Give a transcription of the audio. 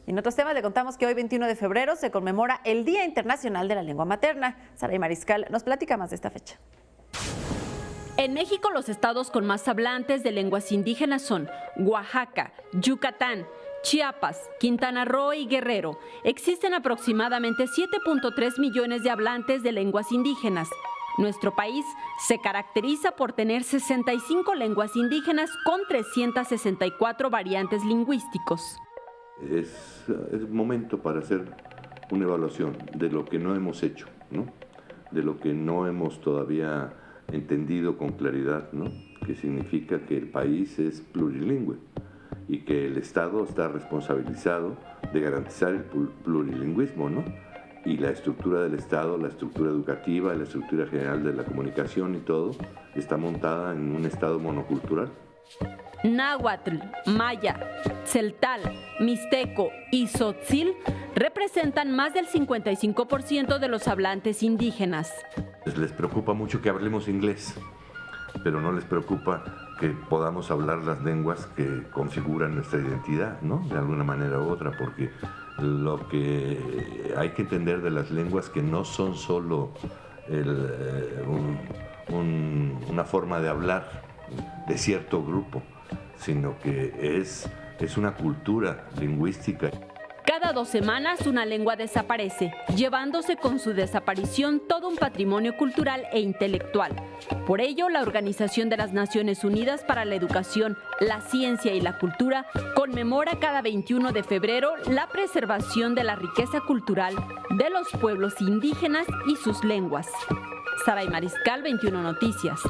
Y en otros temas le contamos que hoy, 21 de febrero, se conmemora el Día Internacional de la Lengua Materna. Saray Mariscal nos platica más de esta fecha. En México, los estados con más hablantes de lenguas indígenas son Oaxaca, Yucatán, Chiapas, Quintana Roo y Guerrero. Existen aproximadamente 7.3 millones de hablantes de lenguas indígenas. Nuestro país se caracteriza por tener 65 lenguas indígenas con 364 variantes lingüísticos. Es momento para hacer una evaluación de lo que no hemos hecho, ¿no? De lo que no hemos todavía entendido con claridad, ¿no? Que significa que el país es plurilingüe y que el Estado está responsabilizado de garantizar el plurilingüismo, ¿no? Y la estructura del Estado, la estructura educativa, la estructura general de la comunicación y todo, está montada en un Estado monocultural. Náhuatl, maya, celtal, mixteco y tzotzil representan más del 55% de los hablantes indígenas. Les preocupa mucho que hablemos inglés, pero no les preocupa que podamos hablar las lenguas que configuran nuestra identidad, ¿no? De alguna manera u otra, porque lo que hay que entender de las lenguas que no son solo una forma de hablar de cierto grupo, sino que es una cultura lingüística. Cada 2 semanas una lengua desaparece, llevándose con su desaparición todo un patrimonio cultural e intelectual. Por ello, la Organización de las Naciones Unidas para la Educación, la Ciencia y la Cultura conmemora cada 21 de febrero la preservación de la riqueza cultural de los pueblos indígenas y sus lenguas. Saray Mariscal, 21 Noticias.